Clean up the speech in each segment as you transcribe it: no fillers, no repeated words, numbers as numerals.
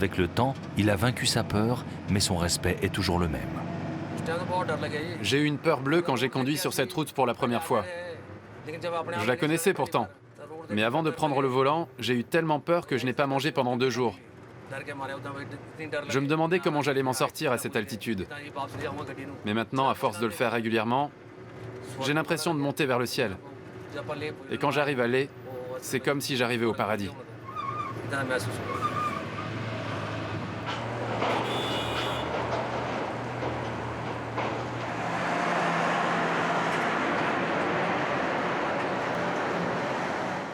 Avec le temps, il a vaincu sa peur, mais son respect est toujours le même. J'ai eu une peur bleue quand j'ai conduit sur cette route pour la première fois. Je la connaissais pourtant. Mais avant de prendre le volant, j'ai eu tellement peur que je n'ai pas mangé pendant 2 jours. Je me demandais comment j'allais m'en sortir à cette altitude. Mais maintenant, à force de le faire régulièrement, j'ai l'impression de monter vers le ciel. Et quand j'arrive à Leh, c'est comme si j'arrivais au paradis.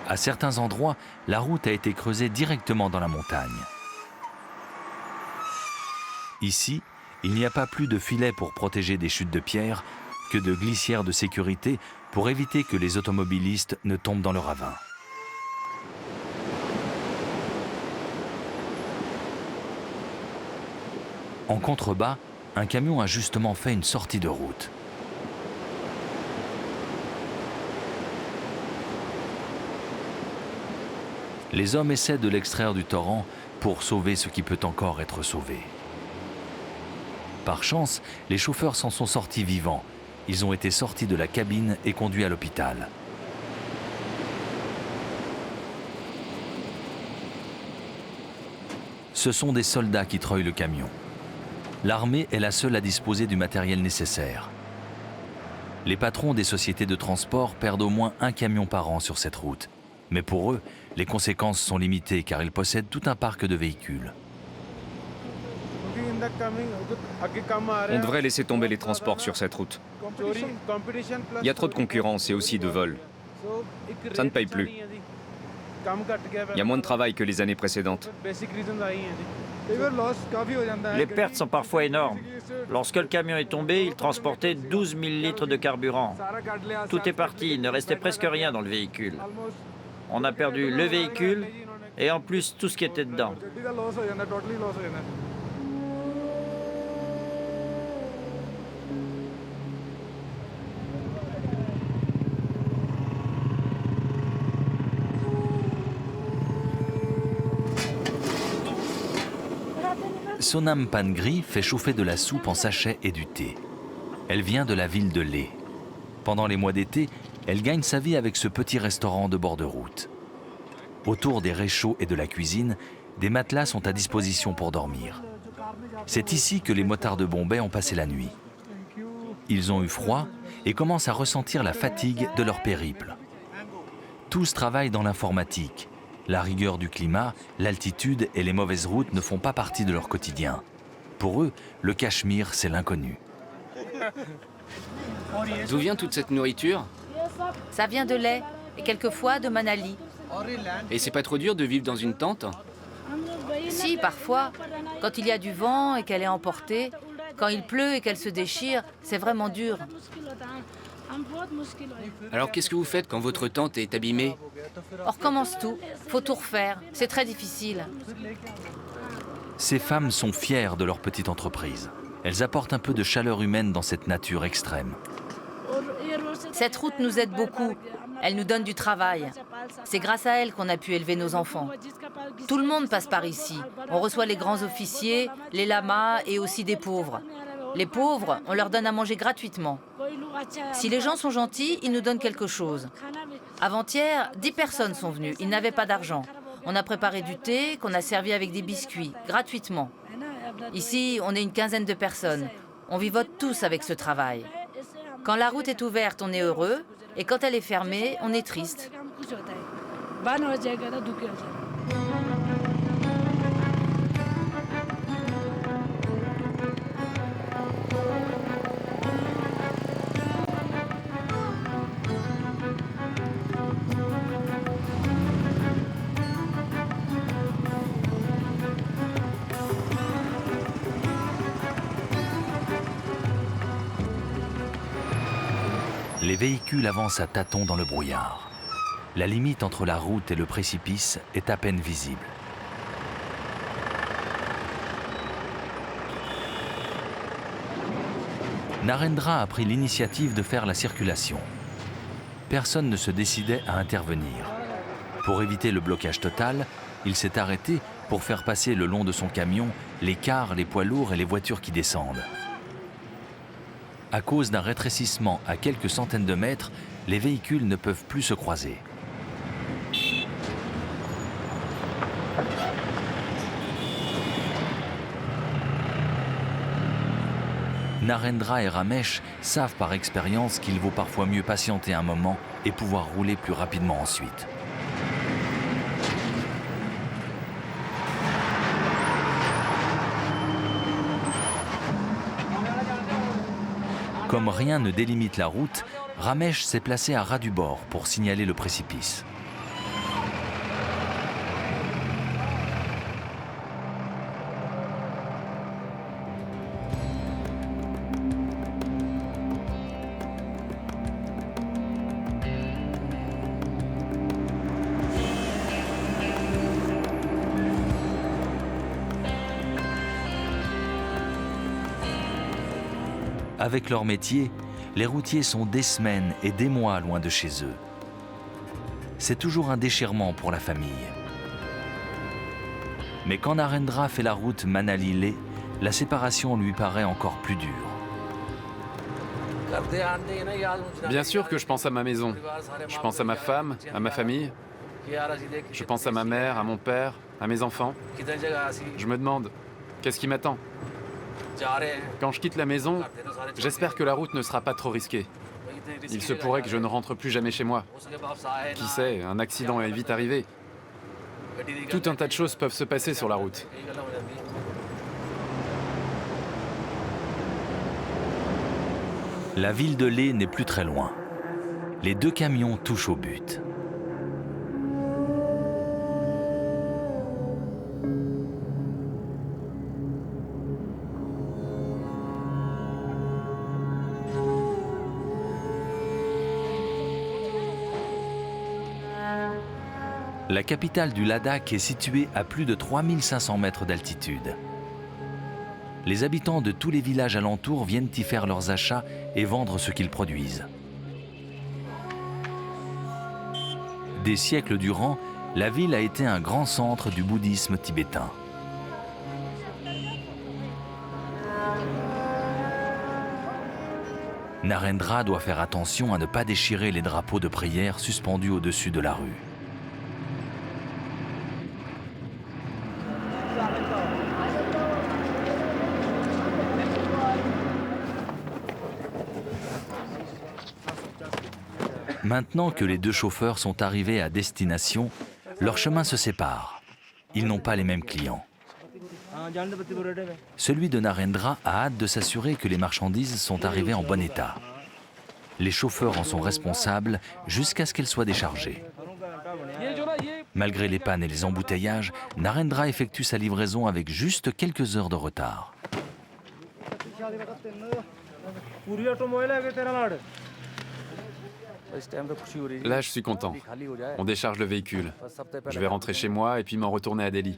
À certains endroits, la route a été creusée directement dans la montagne. Ici, il n'y a pas plus de filets pour protéger des chutes de pierre que de glissières de sécurité pour éviter que les automobilistes ne tombent dans le ravin. En contrebas, un camion a justement fait une sortie de route. Les hommes essaient de l'extraire du torrent pour sauver ce qui peut encore être sauvé. Par chance, les chauffeurs s'en sont sortis vivants. Ils ont été sortis de la cabine et conduits à l'hôpital. Ce sont des soldats qui treuillent le camion. L'armée est la seule à disposer du matériel nécessaire. Les patrons des sociétés de transport perdent au moins un camion par an sur cette route. Mais pour eux, les conséquences sont limitées car ils possèdent tout un parc de véhicules. On devrait laisser tomber les transports sur cette route. Il y a trop de concurrence et aussi de vols. Ça ne paye plus. Il y a moins de travail que les années précédentes. Les pertes sont parfois énormes. Lorsque le camion est tombé, il transportait 12 000 litres de carburant. Tout est parti, il ne restait presque rien dans le véhicule. On a perdu le véhicule et en plus tout ce qui était dedans. Sonam Pangri fait chauffer de la soupe en sachet et du thé. Elle vient de la ville de Leh. Pendant les mois d'été, elle gagne sa vie avec ce petit restaurant de bord de route. Autour des réchauds et de la cuisine, des matelas sont à disposition pour dormir. C'est ici que les motards de Bombay ont passé la nuit. Ils ont eu froid et commencent à ressentir la fatigue de leur périple. Tous travaillent dans l'informatique. La rigueur du climat, l'altitude et les mauvaises routes ne font pas partie de leur quotidien. Pour eux, le Cachemire, c'est l'inconnu. D'où vient toute cette nourriture? Ça vient de Leh et quelquefois de Manali. Et c'est pas trop dur de vivre dans une tente? Si, parfois, quand il y a du vent et qu'elle est emportée, quand il pleut et qu'elle se déchire, c'est vraiment dur. Alors qu'est-ce que vous faites quand votre tente est abîmée? On recommence tout, faut tout refaire, c'est très difficile. Ces femmes sont fières de leur petite entreprise. Elles apportent un peu de chaleur humaine dans cette nature extrême. Cette route nous aide beaucoup, elle nous donne du travail. C'est grâce à elle qu'on a pu élever nos enfants. Tout le monde passe par ici. On reçoit les grands officiers, les lamas et aussi des pauvres. Les pauvres, on leur donne à manger gratuitement. Si les gens sont gentils, ils nous donnent quelque chose. Avant-hier, 10 personnes sont venues, ils n'avaient pas d'argent. On a préparé du thé qu'on a servi avec des biscuits, gratuitement. Ici, on est une quinzaine de personnes. On vivote tous avec ce travail. Quand la route est ouverte, on est heureux, et quand elle est fermée, on est triste. Les véhicules avancent à tâtons dans le brouillard. La limite entre la route et le précipice est à peine visible. Narendra a pris l'initiative de faire la circulation. Personne ne se décidait à intervenir. Pour éviter le blocage total, il s'est arrêté pour faire passer le long de son camion les cars, les poids lourds et les voitures qui descendent. À cause d'un rétrécissement à quelques centaines de mètres, les véhicules ne peuvent plus se croiser. Narendra et Ramesh savent par expérience qu'il vaut parfois mieux patienter un moment et pouvoir rouler plus rapidement ensuite. Comme rien ne délimite la route, Ramesh s'est placé à ras du bord pour signaler le précipice. Avec leur métier, les routiers sont des semaines et des mois loin de chez eux. C'est toujours un déchirement pour la famille. Mais quand Narendra fait la route Manali-Leh, la séparation lui paraît encore plus dure. Bien sûr que je pense à ma maison. Je pense à ma femme, à ma famille. Je pense à ma mère, à mon père, à mes enfants. Je me demande, qu'est-ce qui m'attend ? Quand je quitte la maison, j'espère que la route ne sera pas trop risquée. Il se pourrait que je ne rentre plus jamais chez moi. Qui sait, un accident est vite arrivé. Tout un tas de choses peuvent se passer sur la route. La ville de Leh n'est plus très loin. Les deux camions touchent au but. La capitale du Ladakh est située à plus de 3500 mètres d'altitude. Les habitants de tous les villages alentours viennent y faire leurs achats et vendre ce qu'ils produisent. Des siècles durant, la ville a été un grand centre du bouddhisme tibétain. Narendra doit faire attention à ne pas déchirer les drapeaux de prière suspendus au-dessus de la rue. Maintenant que les deux chauffeurs sont arrivés à destination, leurs chemins se séparent. Ils n'ont pas les mêmes clients. Celui de Narendra a hâte de s'assurer que les marchandises sont arrivées en bon état. Les chauffeurs en sont responsables jusqu'à ce qu'elles soient déchargées. Malgré les pannes et les embouteillages, Narendra effectue sa livraison avec juste quelques heures de retard. Là, je suis content. On décharge le véhicule. Je vais rentrer chez moi et puis m'en retourner à Delhi.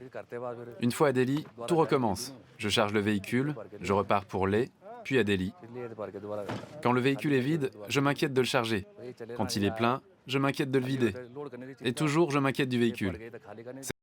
Une fois à Delhi, tout recommence. Je charge le véhicule, je repars pour Leh, puis à Delhi. Quand le véhicule est vide, je m'inquiète de le charger. Quand il est plein, je m'inquiète de le vider. Et toujours, je m'inquiète du véhicule.